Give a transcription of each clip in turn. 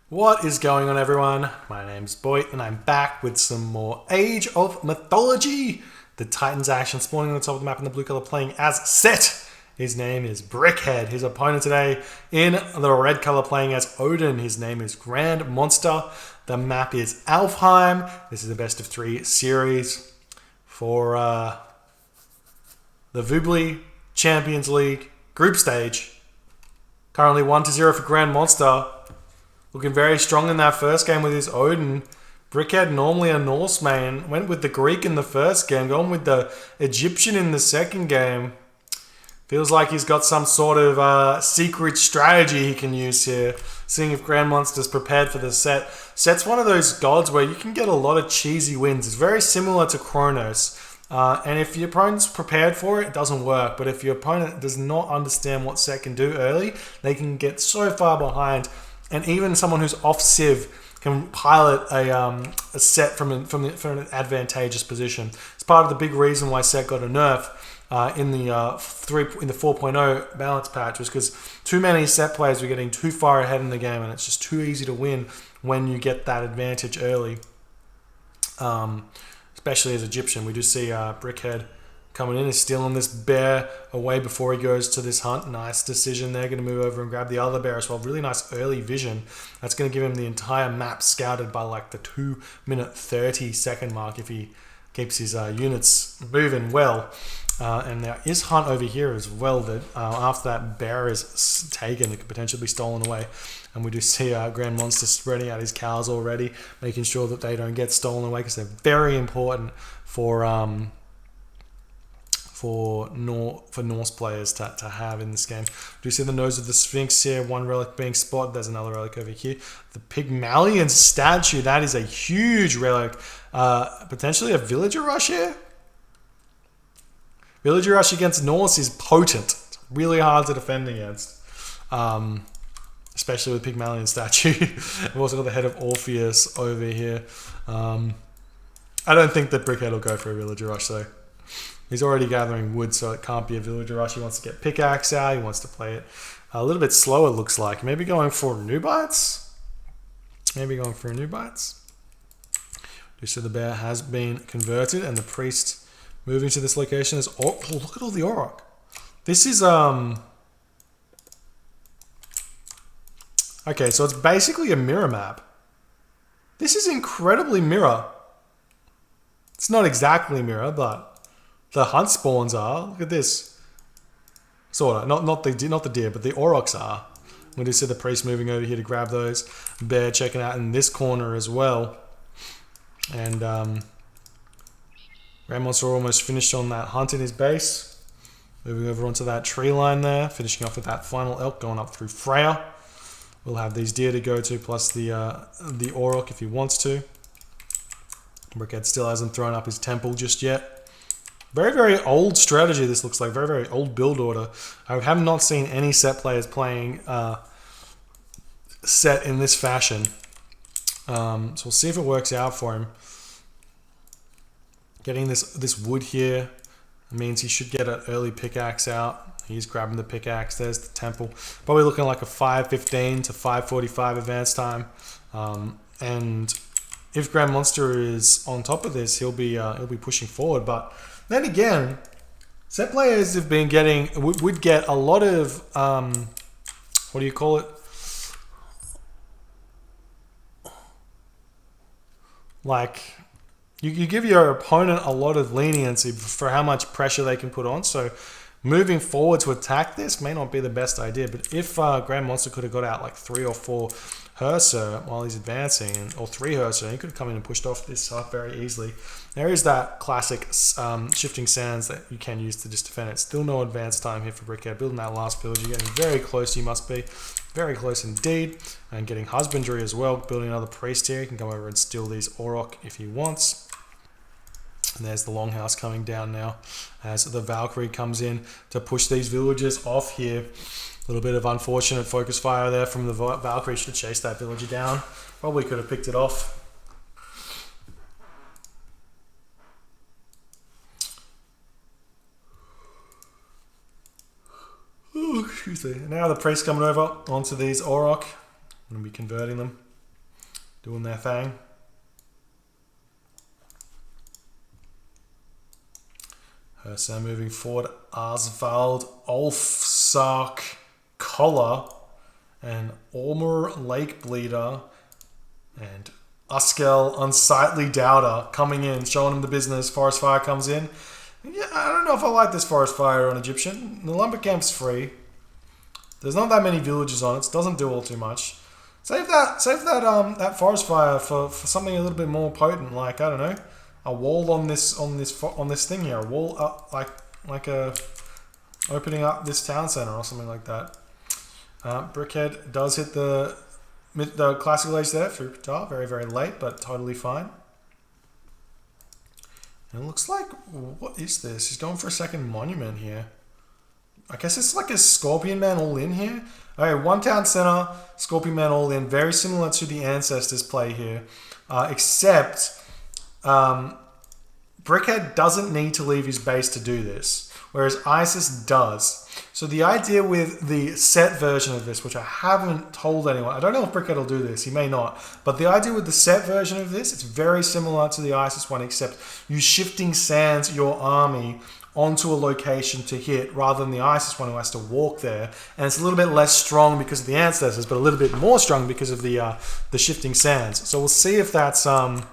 What is going on, everyone? My name's Boyd and I'm back with some more Age of Mythology. The Titans action spawning on the top of the map in the blue color playing as Set. His name is Brickhead. His opponent today in the red color playing as Odin. His name is GrandMonster. The map is Alfheim. This is a best of 3 series for the Vubli Champions League group stage. Currently 1-0 for GrandMonster. Looking very strong in that first game with his Odin. Brickhead, normally a Norse main, went with the Greek in the first game, going with the Egyptian in the second game. Feels like he's got some sort of secret strategy he can use here, seeing if GrandMonster's prepared for the set. Set's one of those gods where you can get a lot of cheesy wins. It's very similar to Kronos. And if your opponent's prepared for it, it doesn't work. But if your opponent does not understand what Set can do early, they can get so far behind. And even someone who's off Civ can pilot a Set from an advantageous position. It's part of the big reason why Set got a nerf in the 4.0 balance patch, was because too many Set players were getting too far ahead in the game, and it's just too easy to win when you get that advantage early. Especially as Egyptian, we do see Brickhead coming in, is stealing this bear away before he goes to this hunt. Nice decision there. Going to move over and grab the other bear as well. Really nice early vision. That's going to give him the entire map scouted by like the 2-minute 30-second mark if he keeps his units moving well. And there is hunt over here as well that after that bear is taken, it could potentially be stolen away. And we do see GrandMonster spreading out his cows already, making sure that they don't get stolen away because they're very important for Norse players to have in this game. Do you see the nose of the Sphinx here? One relic being spotted. There's another relic over here. The Pygmalion statue. That is a huge relic. Potentially a villager rush here. Villager rush against Norse is potent. It's really hard to defend against. Especially with Pygmalion statue. We've also got the head of Orpheus over here. I don't think that Brickhead will go for a villager rush though. He's already gathering wood, so it can't be a villager rush. He wants to get pickaxe out. He wants to play it a little bit slower, looks like. Maybe going for Nubites? You see the bear has been converted, and the priest moving to this location is... Oh, look at all the Auroch. This is... Okay, so it's basically a mirror map. This is incredibly mirror. It's not exactly mirror, but... the hunt spawns are. Look at this. Sort of. Not the deer, but the aurochs are. We do see the priest moving over here to grab those. Bear checking out in this corner as well. And GrandMonster almost finished on that hunt in his base. Moving over onto that tree line there. Finishing off with that final elk going up through Freya. We'll have these deer to go to, plus the auroch if he wants to. Brickhead still hasn't thrown up his temple just yet. Very, very old strategy this looks like. Very, very old build order. I have not seen any Set players playing Set in this fashion. So we'll see if it works out for him. Getting this wood here means he should get an early pickaxe out. He's grabbing the pickaxe. There's the temple. Probably looking like a 5:15 to 5:45 advance time. And if GrandMonster is on top of this, he'll be pushing forward. But then again, Set players have been getting would get a lot of what do you call it? Like you give your opponent a lot of leniency for how much pressure they can put on. So moving forward to attack this may not be the best idea. But if GrandMonster could have got out like 3 or 4 Herser while he's advancing, or 3 Herser, he could have come in and pushed off this stuff very easily. There is that classic shifting sands that you can use to just defend it. Still no advance time here for Brickhead. Building that last village, you're getting very close, you must be. Very close indeed. And getting husbandry as well. Building another priest here. He can come over and steal these Auroch if he wants. And there's the longhouse coming down now as the Valkyrie comes in to push these villagers off here. A little bit of unfortunate focus fire there from the Valkyrie. Should have chased that villager down. Probably could have picked it off. Oh, excuse me. Now the priest coming over onto these Auroch. I'm going to be converting them. doing their thing. So moving forward, Arsvald, Ulfsark, Collar, and Ormur Lake Bleeder, and Uskel, Unsightly Doubter coming in, showing him the business. Forest Fire comes in. Yeah, I don't know if I like this Forest Fire on Egyptian. The lumber camp's free. There's not that many villages on it. It doesn't do all too much. Save that Forest Fire for something a little bit more potent, like, I don't know, a wall on this thing here, a wall up, like a opening up this town center or something like that. Brickhead does hit the classical age there through Qatar, very, very late, but totally fine. And it looks like, what is this? He's going for a second monument here. I guess it's like a Scorpion Man all in here. Okay, one town center, Scorpion Man all in, very similar to the Ancestors play here, except Brickhead doesn't need to leave his base to do this, whereas Isis does. So the idea with the set version of this, which I haven't told anyone, I don't know if Brickhead will do this, he may not, but the idea with the set version of this, it's very similar to the Isis one, except you shifting sands your army onto a location to hit, rather than the Isis one who has to walk there. And it's a little bit less strong because of the Ancestors, but a little bit more strong because of the shifting sands. So we'll see if that's what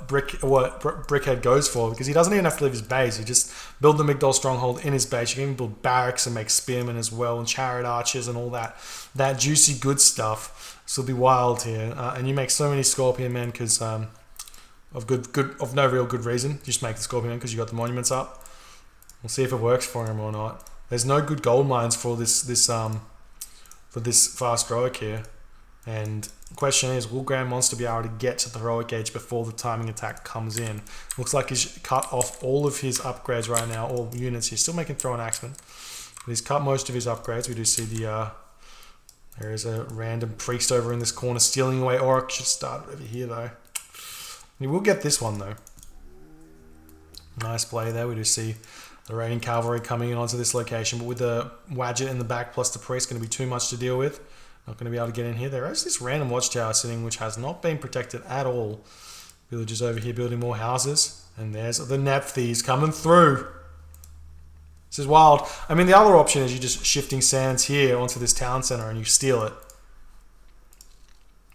Brickhead goes for, because he doesn't even have to leave his base. You just build the Migdol stronghold in his base. You can even build barracks and make spearmen as well, and chariot archers and all that juicy good stuff. So it'll be wild here, and you make so many Scorpion men because of no real good reason. You just make the Scorpion men because you got the monuments up. We'll see if it works for him or not. There's no good gold mines for this fast heroic here. And the question is, will GrandMonster be able to get to the heroic age before the timing attack comes in? Looks like he's cut off all of his upgrades right now, all units. He's still making Throw and Axeman, but he's cut most of his upgrades. We do see there is a random priest over in this corner stealing away Auric. Should start over here though. He will get this one though. Nice play there. We do see the raiding cavalry coming in onto this location, but with the Wadjet in the back plus the priest, going to be too much to deal with. Not going to be able to get in here. There is this random watchtower sitting which has not been protected at all. Villagers over here building more houses. And there's the Nephthys coming through. This is wild. I mean, the other option is you just shifting sands here onto this town center and you steal it.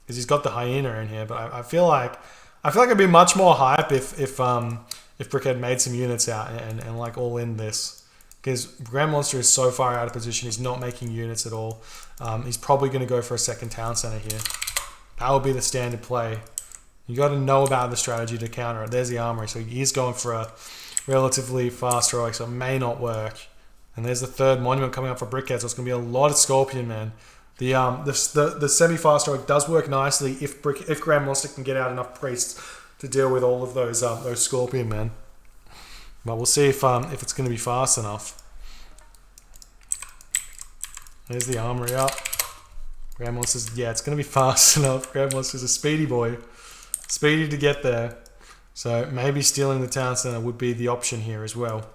Because he's got the hyena in here. But I feel like it'd be much more hype if Brickhead made some units out and like all in this. Because GrandMonster is so far out of position, he's not making units at all. He's probably going to go for a second town center here. That will be the standard play. You got to know about the strategy to counter it. There's the armory, so he is going for a relatively fast heroic, so it may not work. And there's the third monument coming up for Brickhead, so it's going to be a lot of Scorpion, man. The semi-fast heroic does work nicely if GrandMonster can get out enough priests to deal with all of those Scorpion, man. But we'll see if it's going to be fast enough. There's the armory up. GrandMonster's, yeah, it's going to be fast enough. GrandMonster's a speedy boy. Speedy to get there. So maybe stealing the town center would be the option here as well.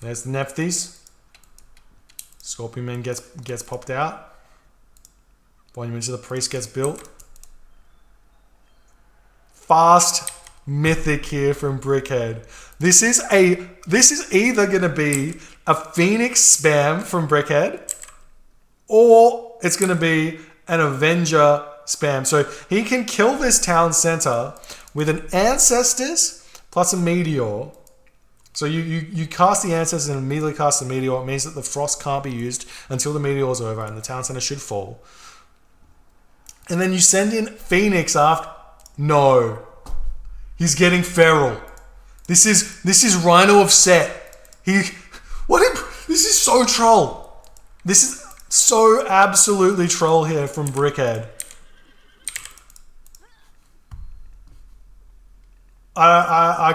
There's the Nephthys. Scorpion Man gets popped out. Monument to the priest gets built. Fast Mythic here from Brickhead. This is either going to be a Phoenix spam from Brickhead, or it's going to be an Avenger spam. So he can kill this town center with an Ancestors plus a Meteor. So you cast the Ancestors and immediately cast the Meteor. It means that the Frost can't be used until the Meteor is over and the town center should fall. And then you send in Phoenix after. No. He's getting feral. This is Rhino of Set. This is so troll. This is so absolutely troll here from Brickhead. I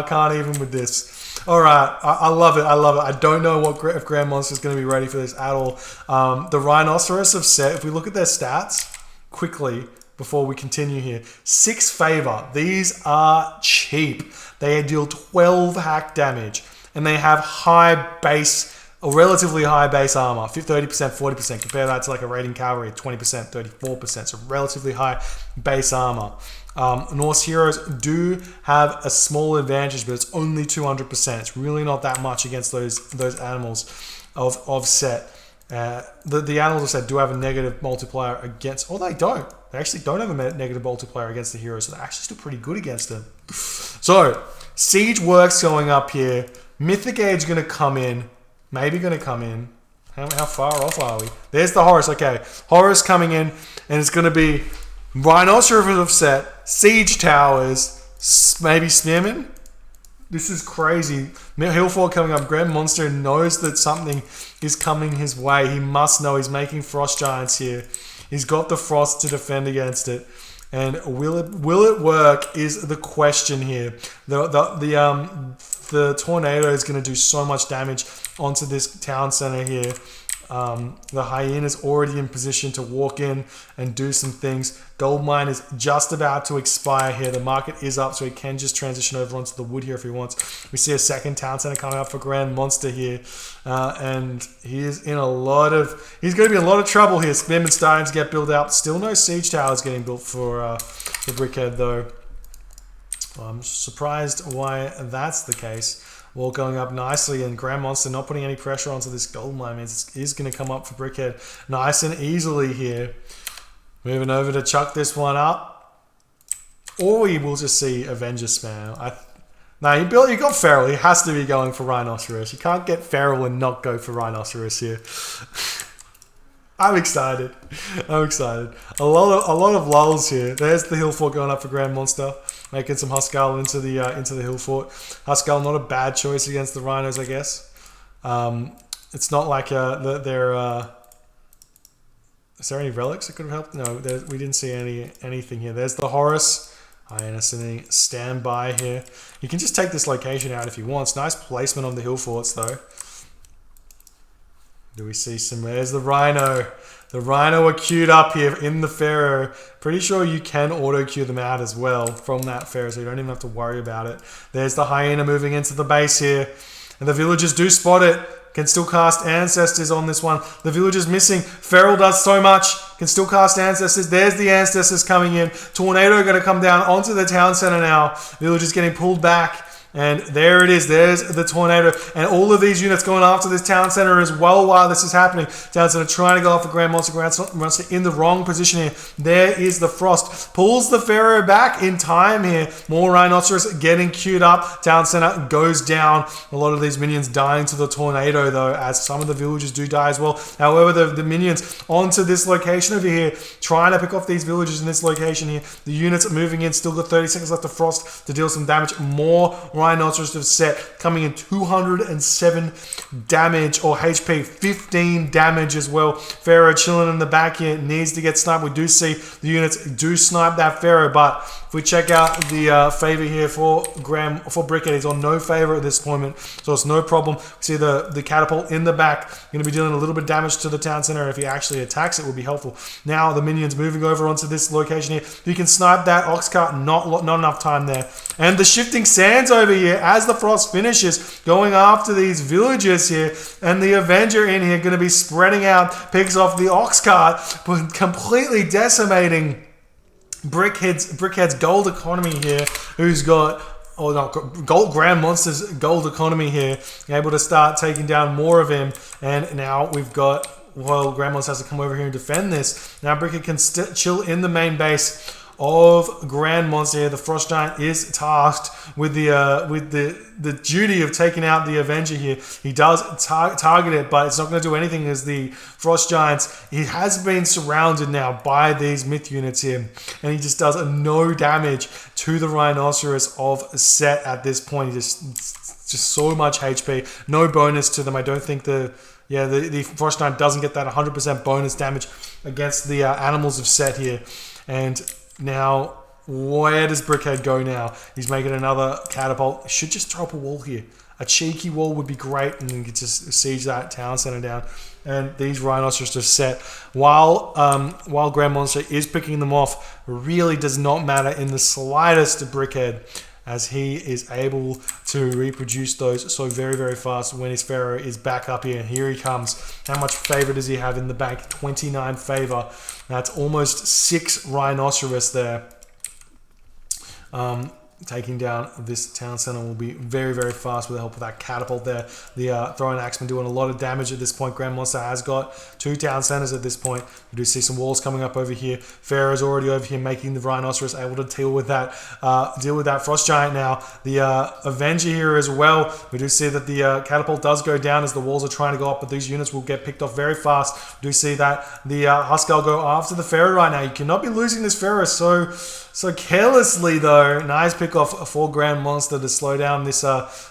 can't even with this. All right, I love it. I don't know if GrandMonster is going to be ready for this at all. The Rhinoceros of Set. If we look at their stats quickly before we continue here, 6 favor. These are cheap. They deal 12 hack damage, and they have high base a relatively high base armor, 30%, 40%. Compare that to like a raiding cavalry, 20%, 34%. So relatively high base armor. Norse heroes do have a small advantage, but it's only 200%. It's really not that much against those animals of set. The animals of set do have a negative multiplier against, or they don't. They actually don't have a negative multiplier against the heroes, so they're actually still pretty good against them. So, Siege works going up here. Mythic Age going to come in. Maybe going to come in. How far off are we? There's the Horus. Okay, Horus coming in, and it's going to be Rhinoceros of set, Siege Towers, maybe Spearmen. This is crazy. Hillfort coming up. GrandMonster knows that something is coming his way. He must know. He's making Frost Giants here. He's got the Frost to defend against it. And will it work is the question here. The tornado is going to do so much damage onto this town center here. The Hyena's already in position to walk in and do some things. Goldmine is just about to expire here. The market is up, so he can just transition over onto the wood here if he wants. We see a second town center coming up for GrandMonster here. And he is in he's going to be in a lot of trouble here. Spearman's starting to get built out. Still no siege towers getting built for Brickhead though. I'm surprised why that's the case. Wall going up nicely, and GrandMonster not putting any pressure onto this gold mine means it is going to come up for Brickhead nice and easily here. Moving over to chuck this one up. Or we will just see Avenger spam. No, you got Feral. He has to be going for Rhinoceros. You can't get Feral and not go for Rhinoceros here. I'm excited. I'm excited. A lot of lulls here. There's the Hillfort going up for GrandMonster, making some Huskarl into the Hillfort. Huskarl not a bad choice against the Rhinos, I guess. It's not like they're. Is there any relics that could have helped? No, we didn't see anything here. There's the Horus. Hyena sitting standby here. You can just take this location out if he wants. Nice placement on the Hillforts though. Do we see some? There's the Rhino. The Rhino are queued up here in the Pharaoh. Pretty sure you can auto-queue them out as well from that Pharaoh, so you don't even have to worry about it. There's the Hyena moving into the base here. And the villagers do spot it. Can still cast Ancestors on this one. The villagers missing. Feral does so much. Can still cast Ancestors. There's the Ancestors coming in. Tornado going to come down onto the town center now. Villagers getting pulled back. And there it is. There's the tornado. And all of these units going after this town center as well while this is happening. Town center trying to go after GrandMonster. GrandMonster in the wrong position here. There is the Frost. Pulls the Pharaoh back in time here. More Rhinoceros getting queued up. Town center goes down. A lot of these minions dying to the tornado though, as some of the villagers do die as well. However, the minions onto this location over here, trying to pick off these villagers in this location here. The units moving in. Still got 30 seconds left of Frost to deal some damage. More Rhinoceros have set, coming in 207 damage, or HP 15 damage as well. Pharaoh chilling in the back here, needs to get sniped. We do see the units do snipe that Pharaoh, but if we check out the favor here for Brickhead, he's on no favor at this point, so it's no problem. We see the catapult in the back, going to be dealing a little bit of damage to the town center. If he actually attacks, it will be helpful. Now the minions moving over onto this location here. You can snipe that ox cart, not enough time there. And the shifting sands over here as the Frost finishes, going after these villagers here, and the Avenger in here going to be spreading out, picks off the ox cart, but completely decimating Brickhead's gold economy here, who's got GrandMonster's gold economy here, able to start taking down more of him. And now we've got, well, GrandMonster has to come over here and defend this. Now Brickhead can chill in the main base of GrandMonster. The Frost Giant is tasked with the duty of taking out the Avenger here. He does target it, but it's not going to do anything as the Frost Giants, he has been surrounded now by these myth units here, and he just does no damage to the Rhinoceros of set at this point. He just so much HP, no bonus to them. I don't think the Frost Giant doesn't get that 100% bonus damage against the animals of set here. And now, where does Brickhead go now? He's making another catapult. He should just drop a wall here. A cheeky wall would be great, and you could just siege that town center down. And these Rhinoceros just set. While GrandMonster is picking them off, really does not matter in the slightest to Brickhead. as he is able to reproduce those so very, very fast when his Pharaoh is back up here. And here he comes. How much favor does he have in the bank? 29 favor. That's almost 6 Rhinoceros there. Taking down this town center will be very, very fast with the help of that catapult there. The throwing axeman doing a lot of damage at this point. GrandMonster has got 2 town centers at this point. We do see some walls coming up over here. Pharaoh's already over here making the Rhinoceros able to deal with that Frost Giant now. The Avenger here as well. We do see that the catapult does go down as the walls are trying to go up, but these units will get picked off very fast. We do see that the Huskar go after the Pharaoh right now. You cannot be losing this Pharaoh so carelessly though. Nice pick off for GrandMonster to slow down this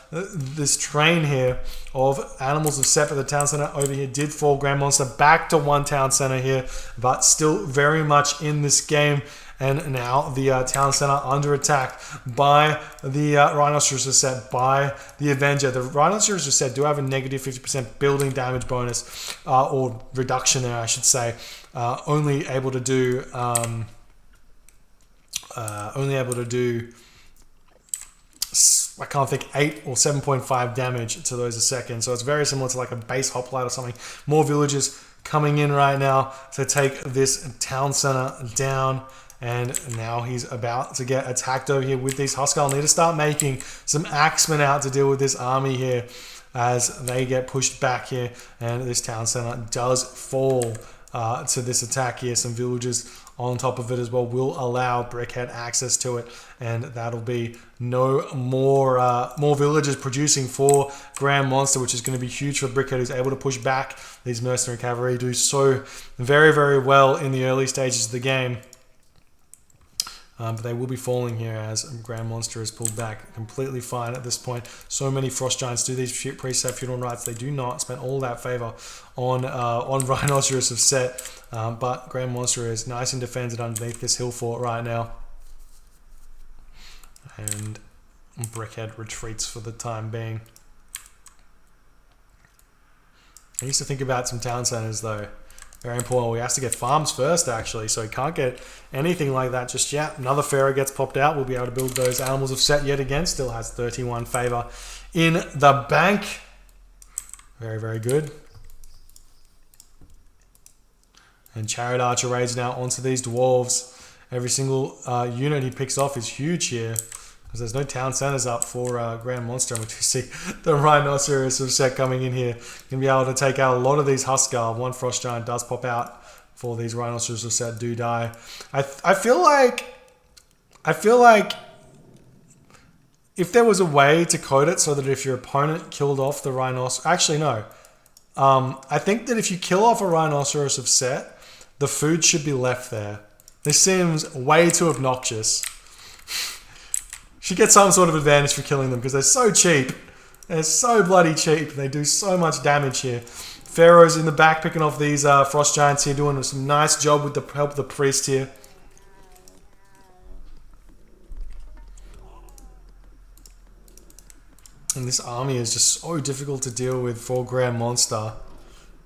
this train here of Animals of Set. For the town center over here did fall. GrandMonster back to 1 town center here, but still very much in this game. And now the town center under attack by the Rhinoceros of Set, by the Avenger. The Rhinoceros of Set do have a negative 50% building damage bonus, or reduction there I should say. Only able to do I can't think 8 or 7.5 damage to those a second. So it's very similar to like a base hoplite or something. More villagers coming in right now to take this town center down. And now he's about to get attacked over here with these Huskar. Need to start making some axemen out to deal with this army here as they get pushed back here. And this town center does fall to this attack here. Some villagers on top of it as well will allow Brickhead access to it, and that'll be no more villagers producing for GrandMonster, which is going to be huge for Brickhead, who's able to push back these mercenary cavalry. Do so very, very well in the early stages of the game. But they will be falling here as GrandMonster is pulled back completely fine at this point. So many Frost Giants do these priests have feudal rights. They do not spend all that favor on Rhinoceros of Set, but GrandMonster is nice and defended underneath this hill fort right now. And Brickhead retreats for the time being. I used to think about some town centers though. Very important. We have to get farms first, actually, so he can't get anything like that just yet. Another Pharaoh gets popped out. We'll be able to build those Animals of Set yet again. Still has 31 favor in the bank. Very, very good. And Chariot Archer raids now onto these dwarves. Every single unit he picks off is huge here, because there's no town centers up for GrandMonster. And we do see the Rhinoceros of Set coming in here. Going to be able to take out a lot of these Huskar. 1 Frost Giant does pop out for these Rhinoceros of Set do die. I feel like if there was a way to code it so that if your opponent killed off the Rhinoceros... Actually, no. I think that if you kill off a Rhinoceros of Set, the food should be left there. This seems way too obnoxious. Should get some sort of advantage for killing them because they're so cheap. They're so bloody cheap. They do so much damage here. Pharaoh's in the back picking off these Frost Giants here, doing some nice job with the help of the priest here. And this army is just so difficult to deal with for GrandMonster.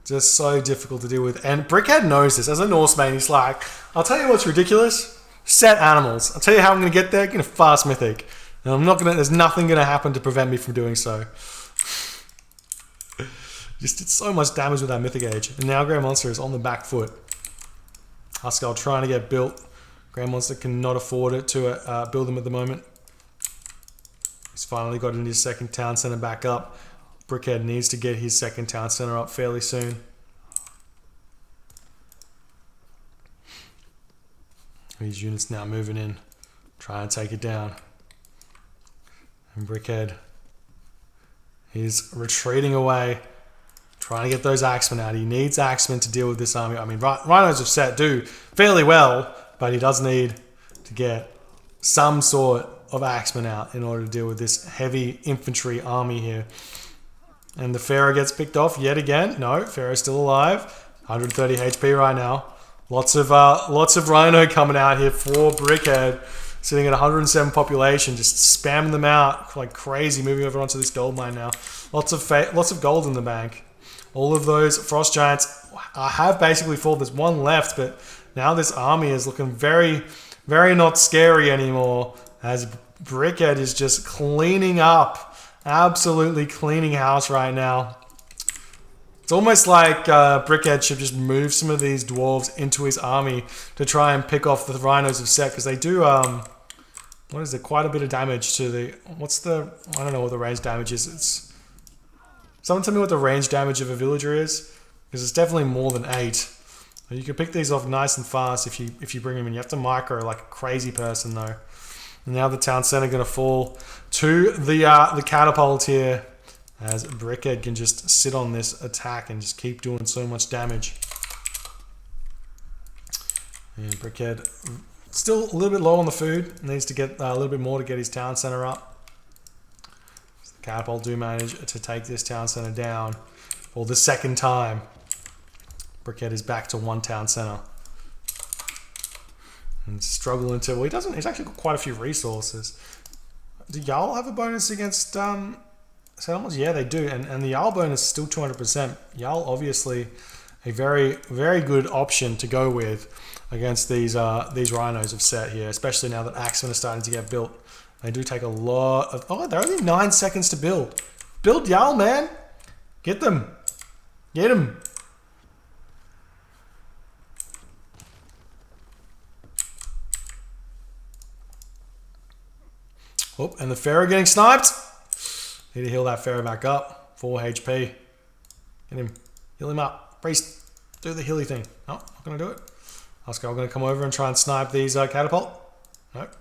Just so difficult to deal with. And Brickhead knows this. As a Norseman, he's like, I'll tell you what's ridiculous. Set animals. I'll tell you how I'm going to get there. I'm going to fast Mythic. And I'm not going to... There's nothing going to happen to prevent me from doing so. Just did so much damage with that Mythic Age. And now GrandMonster is on the back foot. Huskar trying to get built. GrandMonster cannot afford it to build them at the moment. He's finally got in his second town center back up. Brickhead needs to get his second town center up fairly soon. These units now moving in, trying to take it down. And Brickhead is retreating away, trying to get those axemen out. He needs axemen to deal with this army. I mean, Rhinos of Set do fairly well, but he does need to get some sort of axemen out in order to deal with this heavy infantry army here. And the Pharaoh gets picked off yet again. No, Pharaoh's still alive. 130 HP right now. Lots of Rhino coming out here for Brickhead. Sitting at 107 population, just spamming them out like crazy. Moving over onto this gold mine now. Lots of gold in the bank. All of those Frost Giants have basically fallen. There's one left, but now this army is looking very, very not scary anymore. As Brickhead is just cleaning up. Absolutely cleaning house right now. It's almost like Brickhead should just move some of these dwarves into his army to try and pick off the rhinos of Set, because they do, what is it, quite a bit of damage to the, I don't know what the range damage is. Someone tell me what the range damage of a villager is, because it's definitely more than 8. You can pick these off nice and fast if you bring them in. You have to micro like a crazy person though. And now the town center going to fall to the catapult here, as Brickhead can just sit on this attack and just keep doing so much damage. And Brickhead still a little bit low on the food. Needs to get a little bit more to get his town center up. The catapult do manage to take this town center down for the second time. Brickhead is back to 1 town center. And struggling to... Well, he's actually got quite a few resources. Do Jarl have a bonus against... settlements? Yeah, they do. And the Jarl bonus is still 200%. Jarl, obviously, a very, very good option to go with against these rhinos of Set here, especially now that Axemen are starting to get built. They do take a lot of... Oh, they're only 9 seconds to build. Build Jarl, man! Get them! Get them! Oh, and the Pharaoh getting sniped. Need to heal that Pharaoh back up. 4 HP. Get him. Heal him up. Priest, do the healy thing. No, not going to do it. Oscar, I'm going to come over and try and snipe these catapult. Nope.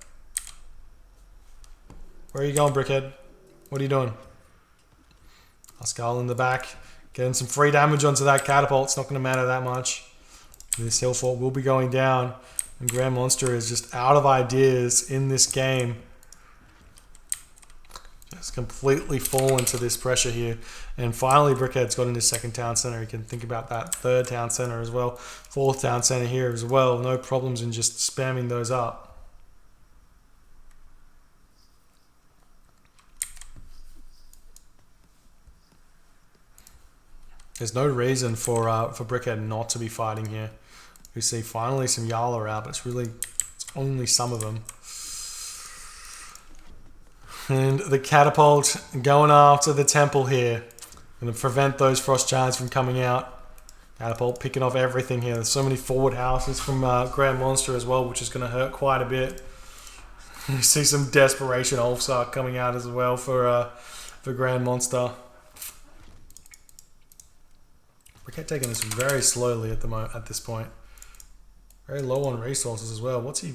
Where are you going, Brickhead? What are you doing? Oscar in the back. Getting some free damage onto that catapult. It's not going to matter that much. This hill fort will be going down. And GrandMonster is just out of ideas in this game. Just completely fallen to this pressure here. And finally, Brickhead's got into 2nd town center. He can think about that 3rd town center as well. 4th town center here as well. No problems in just spamming those up. There's no reason for Brickhead not to be fighting here. We see finally some Jarl are out, but it's only some of them. And the catapult going after the temple here. Going to prevent those frost giants from coming out. Catapult picking off everything here. There's so many forward houses from GrandMonster as well, which is going to hurt quite a bit. You see some desperation Ulfsar coming out as well for GrandMonster. Brickhead taking this very slowly at this point. Very low on resources as well. What's he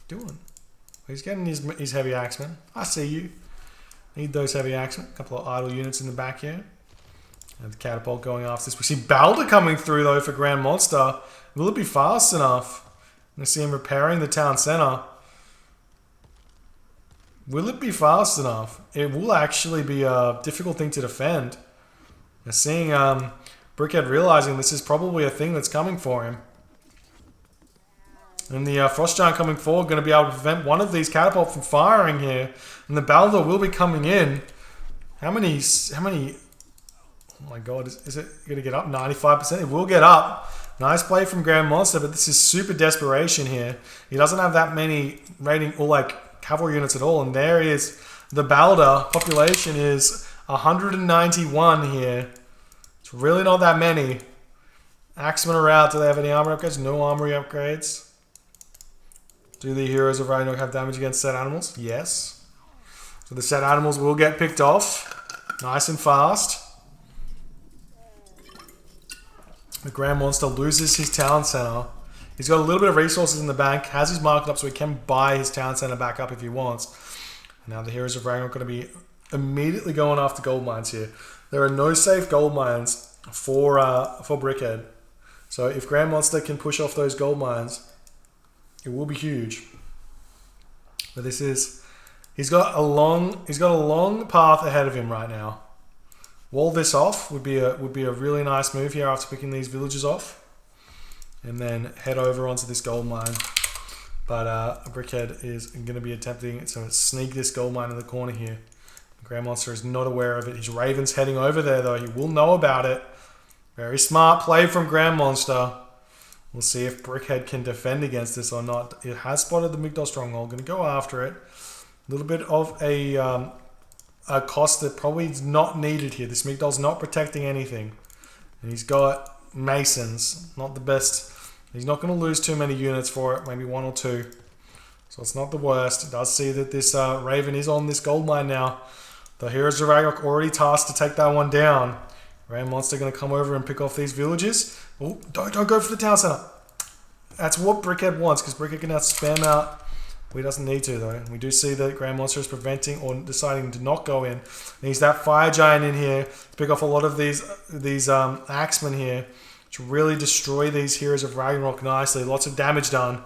doing? He's getting his heavy axemen. I see you. Need those heavy axemen. A couple of idle units in the back here. And the catapult going after this. We see Balder coming through though for GrandMonster. Will it be fast enough? I'm going to see him repairing the town center. Will it be fast enough? It will actually be a difficult thing to defend. We're seeing Brickhead realizing this is probably a thing that's coming for him. And the Frost Giant coming forward, going to be able to prevent one of these catapults from firing here. And the Balder will be coming in. How many, oh my god, is it going to get up? 95%? It will get up. Nice play from GrandMonster, but this is super desperation here. He doesn't have that many raiding or like cavalry units at all. And there is the Balder. Population is 191 here. It's really not that many. Axemen are out. Do they have any armor upgrades? No armory upgrades. Do the heroes of Ragnarok have damage against set animals? Yes. So the set animals will get picked off. Nice and fast. The GrandMonster loses his town center. He's got a little bit of resources in the bank. Has his market up so he can buy his town center back up if he wants. And now the heroes of Ragnarok are going to be immediately going after gold mines here. There are no safe gold mines for Brickhead. So if GrandMonster can push off those gold mines, it will be huge. But this is, he's got a long path ahead of him right now. Wall this off would be a really nice move here after picking these villages off, and then head over onto this gold mine. But Brickhead is going to be attempting to sneak this gold mine in the corner here. GrandMonster is not aware of it. His Raven's heading over there though. He will know about it. Very smart play from GrandMonster. We'll see if Brickhead can defend against this or not. It has spotted the Migdol Stronghold. Going to go after it. little bit of a cost that probably is not needed here. This Migdol's not protecting anything. And he's got Masons, not the best. He's not going to lose too many units for it, maybe 1 or 2. So it's not the worst. It does see that this Raven is on this gold mine now. The Heroes of Ragnarok already tasked to take that one down. GrandMonster going to come over and pick off these villages. Oh, don't go for the town center. That's what Brickhead wants, because Brickhead can now spam out. Well, he doesn't need to, though. We do see that GrandMonster is preventing or deciding to not go in. Needs that Fire Giant in here to pick off a lot of these Axemen here to really destroy these Heroes of Ragnarok nicely. Lots of damage done.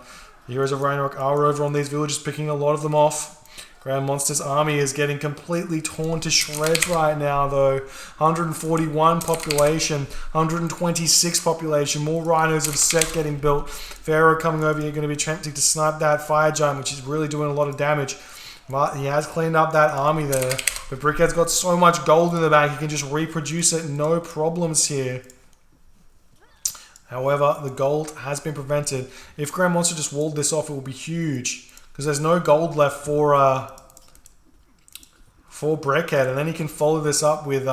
The Heroes of Ragnarok are over on these villages, picking a lot of them off. GrandMonster's army is getting completely torn to shreds right now, though. 141 population, 126 population. More Rhinos of Set getting built. Pharaoh coming over here, going to be attempting to snipe that Fire Giant, which is really doing a lot of damage. But he has cleaned up that army there. But Brickhead's got so much gold in the bank, he can just reproduce it, no problems here. However, the gold has been prevented. If GrandMonster just walled this off, it will be huge. Because there's no gold left for Brickhead, and then he can follow this up with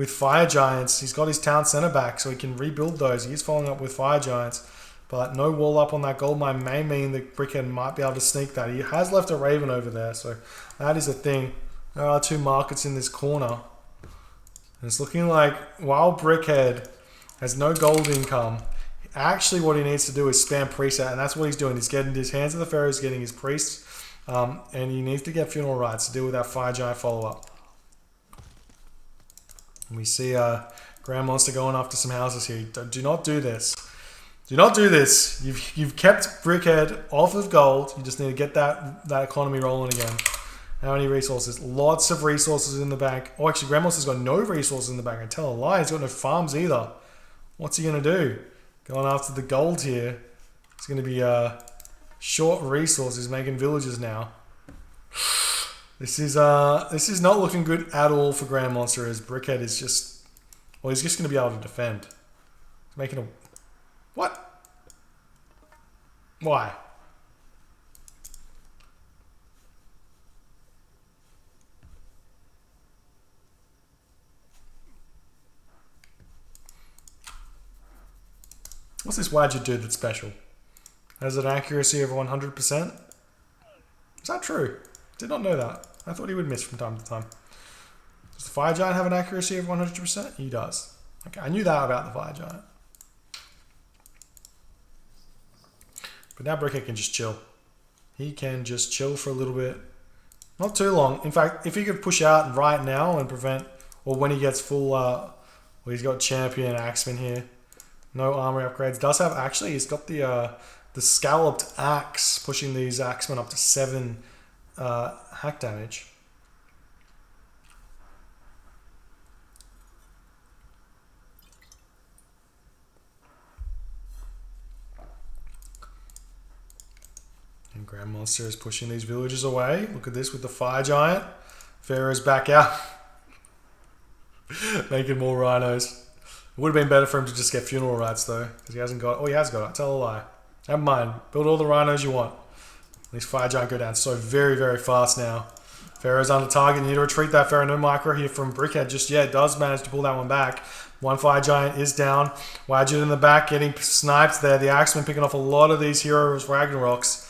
Fire Giants. He's got his town center back, so he can rebuild those. He is following up with Fire Giants, but no wall up on that gold mine may mean that Brickhead might be able to sneak that. He has left a Raven over there, so that is a thing. There are 2 markets in this corner, and it's looking like while Brickhead has no gold income, actually what he needs to do is spam preset, and that's what he's doing. He's getting his Hands of the Pharaohs, getting his priests, and he needs to get funeral rites to deal with that Fire Giant follow-up. We see GrandMonster going after some houses here. Do not do this. Do not do this. You've kept Brickhead off of gold. You just need to get that economy rolling again. How many resources? Lots of resources in the bank. Oh, actually, GrandMonster's got no resources in the bank. I tell a lie. He's got no farms either. What's he going to do? Going after the gold here. It's going to be short resources, making villages now. This is not looking good at all for GrandMonster, as Brickhead is just... Well, he's just going to be able to defend. He's making a... What? Why? What's this Wadget do that's special? Has an accuracy of 100%? Is that true? Did not know that. I thought he would miss from time to time. Does the Fire Giant have an accuracy of 100%? He does. Okay, I knew that about the Fire Giant. But now Brickhead can just chill. He can just chill for a little bit. Not too long. In fact, if he could push out right now and prevent... Or when he gets full... well, he's got Champion Axeman here. No armory upgrades. Does have... Actually, he's got the Scalloped Axe, pushing these Axemen up to 7 hack damage. And GrandMonster is pushing these villagers away. Look at this with the Fire Giant. Pharaoh's back out. Making more Rhinos. It would have been better for him to just get funeral rites though, because he hasn't got... Oh, he has got it. Tell a lie. Never mind. Build all the Rhinos you want. These Fire Giant go down so very, very fast now. Pharaoh's under target. You need to retreat that Pharaoh. No micro here from Brickhead just yet. Does manage to pull that one back. One Fire Giant is down. Wadget in the back getting sniped there. The Axeman picking off a lot of these Heroes Ragnaroks.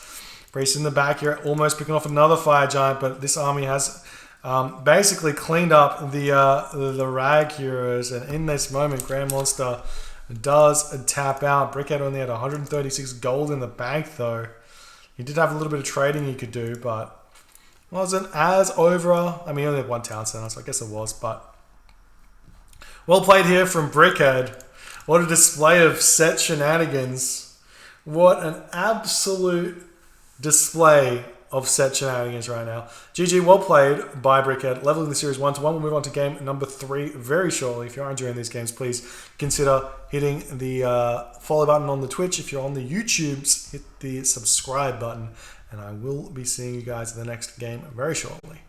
Priest in the back here almost picking off another Fire Giant, but this army has basically cleaned up the Rag Heroes, and in this moment GrandMonster does tap out. Brickhead only had 136 gold in the bank though. He did have a little bit of trading he could do, but wasn't as over. I mean, he only had 1 town center, so I guess it was, but well played here from Brickhead. What a display of set shenanigans. What an absolute display of set shenanigans right now. GG, well played by Brickhead. Leveling the series 1-1. We'll move on to game number 3 very shortly. If you are enjoying these games, please consider hitting the follow button on the Twitch. If you're on the YouTubes, hit the subscribe button. And I will be seeing you guys in the next game very shortly.